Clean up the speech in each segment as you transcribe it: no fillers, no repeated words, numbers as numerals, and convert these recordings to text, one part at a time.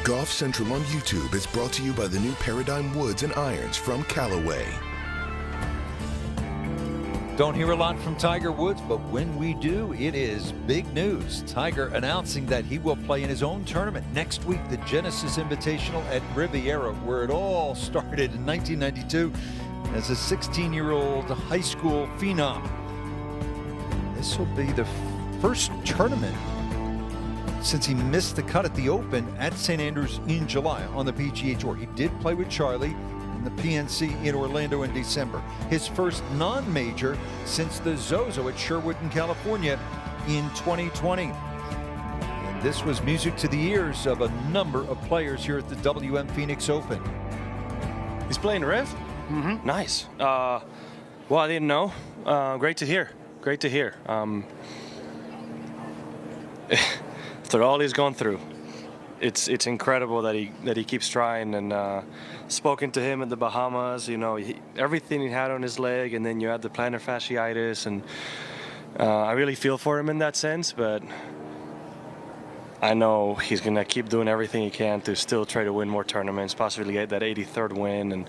Golf Central on YouTube is brought to you by the new Paradigm Woods and Irons from Callaway. Don't hear a lot from Tiger Woods, but when we do, it is big news. Tiger announcing that he will play in his own tournament next week, the Genesis Invitational at Riviera, where it all started in 1992 as a 16-year-old high school phenom. This will be the first tournament since he missed the cut at the Open at St. Andrews in July on the PGA Tour. He did play with Charlie in the PNC in Orlando in December. His first non-major since the Zozo at Sherwood in California in 2020. And this was music to the ears of a number of players here at the WM Phoenix Open. He's playing Riv? Mm-hmm. Nice. Well, I didn't know. Great to hear. Great to hear. After all he's gone through, it's incredible that he keeps trying. And spoken to him in the Bahamas, you know, everything he had on his leg, and then you had the plantar fasciitis, and I really feel for him in that sense. But I know he's gonna keep doing everything he can to still try to win more tournaments, possibly get that 83rd win, and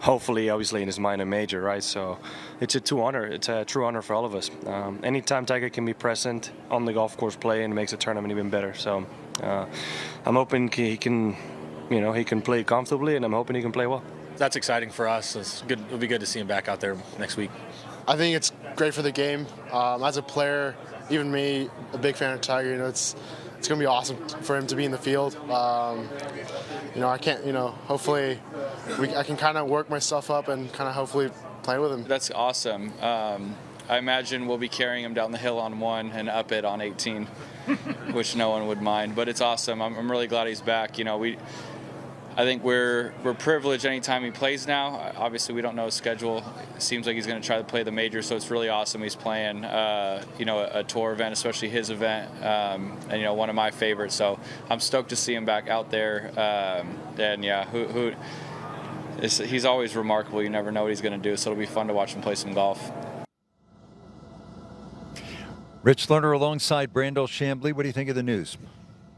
hopefully, obviously, in his minor major, right? So it's a true honor for all of us. Anytime Tiger can be present on the golf course playing, it makes the tournament even better. So I'm hoping he can, you know, he can play comfortably, and I'm hoping he can play well. That's exciting for us. It's good. It'll be good to see him back out there next week. I think it's great for the game. As a player, even me, a big fan of Tiger, you know, it's going to be awesome for him to be in the field. You know, I can't, you know, hopefully I can kind of work myself up and kind of hopefully play with him. That's awesome. I imagine we'll be carrying him down the hill on 1 and up it on 18, which no one would mind. But it's awesome. I'm really glad he's back. You know, I think we're privileged anytime he plays now. Obviously, we don't know his schedule. It seems like he's going to try to play the major, so it's really awesome he's playing, you know, a tour event, especially his event, and, you know, one of my favorites. So I'm stoked to see him back out there. And, yeah, he's always remarkable. You never know what he's going to do, so it'll be fun to watch him play some golf. Rich Lerner alongside Brandel Chamblee. What do you think of the news?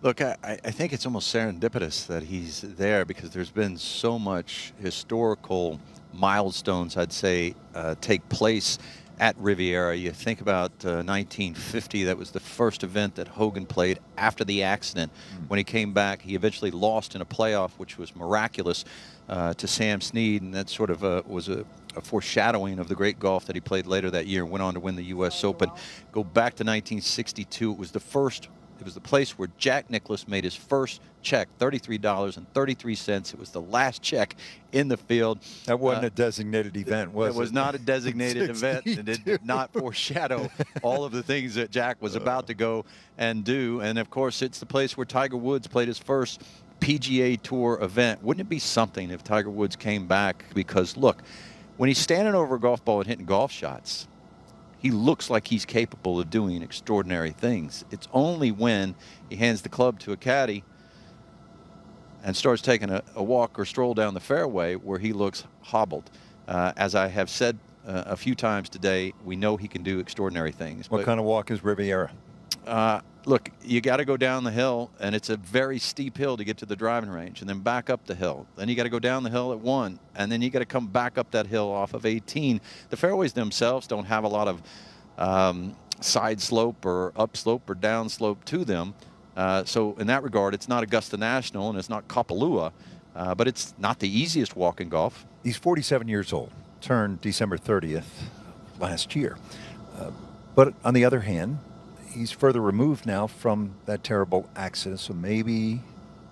Look, I think it's almost serendipitous that he's there, because there's been so much historical milestones, I'd say, take place at Riviera. You think about 1950, that was the first event that Hogan played after the accident. When he came back, he eventually lost in a playoff, which was miraculous, to Sam Snead, and that sort of was a foreshadowing of the great golf that he played later that year and went on to win the U.S. Open. Go back to 1962. It was the place where Jack Nicklaus made his first check, $33.33. It was the last check in the field. That wasn't a designated event, was it? It was not a designated event, and it did not foreshadow all of the things that Jack was about to go and do. And, of course, it's the place where Tiger Woods played his first PGA Tour event. Wouldn't it be something if Tiger Woods came back? Because, look, when he's standing over a golf ball and hitting golf shots, he looks like he's capable of doing extraordinary things. It's only when he hands the club to a caddy and starts taking a walk or stroll down the fairway where he looks hobbled. As I have said a few times today, we know he can do extraordinary things. What kind of walk is Riviera? Look, you got to go down the hill, and it's a very steep hill to get to the driving range, and then back up the hill. Then you got to go down the hill at 1, and then you got to come back up that hill off of 18. The fairways themselves don't have a lot of side slope or up slope or down slope to them. So in that regard, it's not Augusta National and it's not Kapalua, but it's not the easiest walk in golf. He's 47 years old, turned December 30th last year. But on the other hand, he's further removed now from that terrible accident, so maybe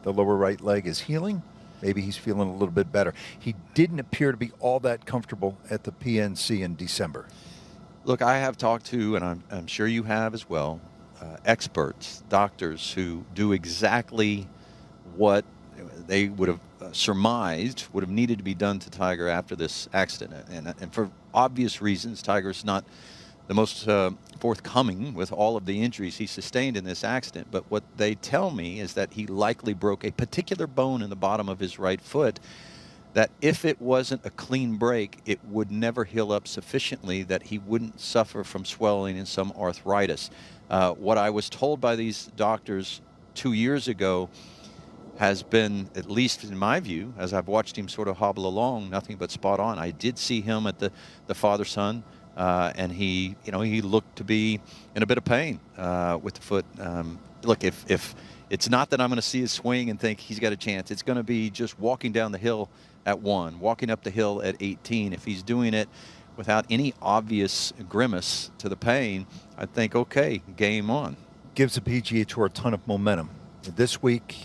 the lower right leg is healing. Maybe he's feeling a little bit better. He didn't appear to be all that comfortable at the PNC in December. Look, I have talked to, and I'm sure you have as well, experts, doctors who do exactly what they would have surmised would have needed to be done to Tiger after this accident. And for obvious reasons, Tiger's not the most forthcoming with all of the injuries he sustained in this accident. But what they tell me is that he likely broke a particular bone in the bottom of his right foot, that if it wasn't a clean break, it would never heal up sufficiently that he wouldn't suffer from swelling and some arthritis. What I was told by these doctors 2 years ago has been, at least in my view, as I've watched him sort of hobble along, nothing but spot on. I did see him at the father-son, and he looked to be in a bit of pain with the foot. Look, if it's not that I'm going to see his swing and think he's got a chance, it's going to be just walking down the hill at 1, walking up the hill at 18. If he's doing it without any obvious grimace to the pain, I think, okay, game on. Gives the PGA Tour a ton of momentum. This week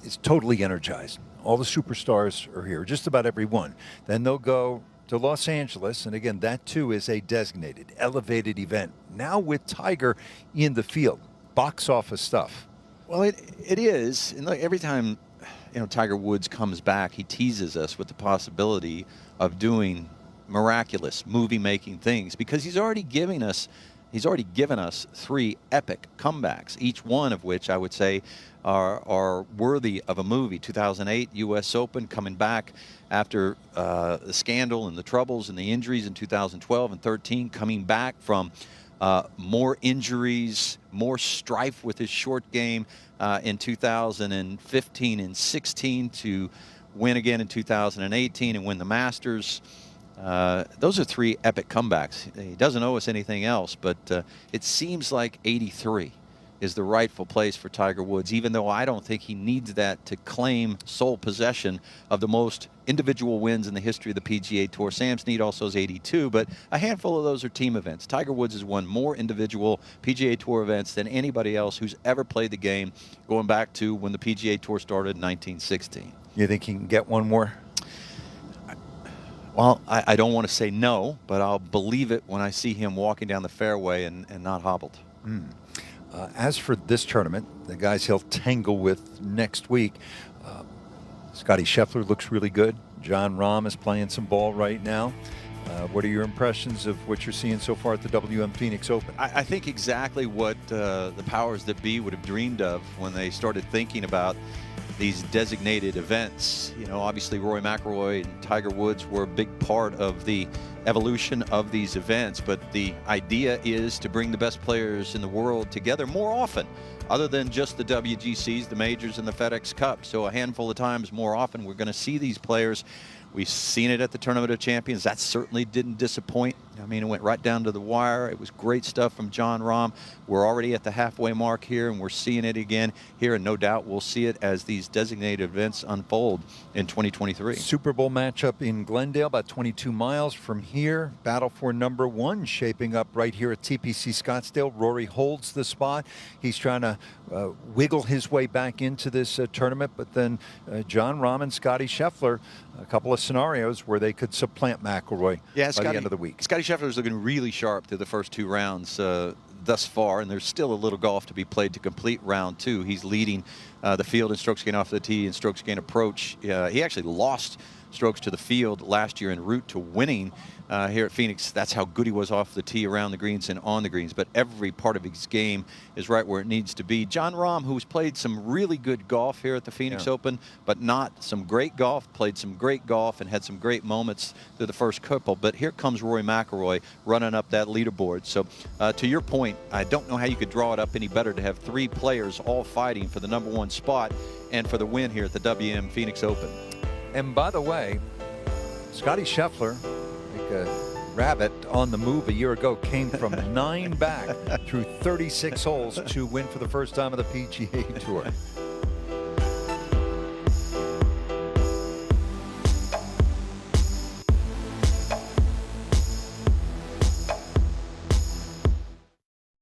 is totally energized. All the superstars are here, just about every one. Then they'll go to Los Angeles, and again, that too is a designated, elevated event. Now with Tiger in the field, box office stuff. Well, it is. And look, every time Tiger Woods comes back, he teases us with the possibility of doing miraculous movie-making things, because he's already given us 3 epic comebacks, each one of which I would say are worthy of a movie. 2008 U.S. Open, coming back after the scandal and the troubles and the injuries in 2012 and 13, coming back from more injuries, more strife with his short game in 2015 and 16, to win again in 2018 and win the Masters. Those are 3 epic comebacks. He doesn't owe us anything else, but it seems like 83 is the rightful place for Tiger Woods, even though I don't think he needs that to claim sole possession of the most individual wins in the history of the PGA Tour. Sam Snead also has 82, but a handful of those are team events. Tiger Woods has won more individual PGA Tour events than anybody else who's ever played the game, going back to when the PGA Tour started in 1916. You think he can get one more? Well, I don't want to say no, but I'll believe it when I see him walking down the fairway and not hobbled. As for this tournament, the guys he'll tangle with next week, Scottie Scheffler looks really good. Jon Rahm is playing some ball right now. What are your impressions of what you're seeing so far at the WM Phoenix Open? I think exactly what the powers that be would have dreamed of when they started thinking about these designated events. Obviously Rory McIlroy and Tiger Woods were a big part of the evolution of these events, but the idea is to bring the best players in the world together more often, other than just the WGCs, the majors, and the FedEx Cup. So a handful of times more often we're going to see these players. We've seen it at the Tournament of Champions. That certainly didn't disappoint. I mean, it went right down to the wire. It was great stuff from Jon Rahm. We're already at the halfway mark here, and we're seeing it again here, and no doubt we'll see it as these designated events unfold in 2023. Super Bowl matchup in Glendale, about 22 miles from here. Battle for number 1 shaping up right here at TPC Scottsdale. Rory holds the spot. He's trying to wiggle his way back into this tournament, but then Jon Rahm and Scottie Scheffler, a couple of scenarios where they could supplant McIlroy by the end of the week. Scottie Scheffler's looking really sharp through the first 2 rounds thus far, and there's still a little golf to be played to complete round 2. He's leading the field in strokes gained off the tee and strokes gained approach. He actually lost strokes to the field last year en route to winning here at Phoenix. That's how good he was off the tee, around the greens, and on the greens. But every part of his game is right where it needs to be. Jon Rahm, who's played some really good golf here at the Phoenix Open, but not some great golf, played some great golf and had some great moments through the first couple. But here comes Rory McIlroy running up that leaderboard. So to your point, I don't know how you could draw it up any better to have 3 players all fighting for the number 1 spot and for the win here at the WM Phoenix Open. And by the way, Scottie Scheffler, like a rabbit on the move a year ago, came from 9 back through 36 holes to win for the first time of the PGA Tour.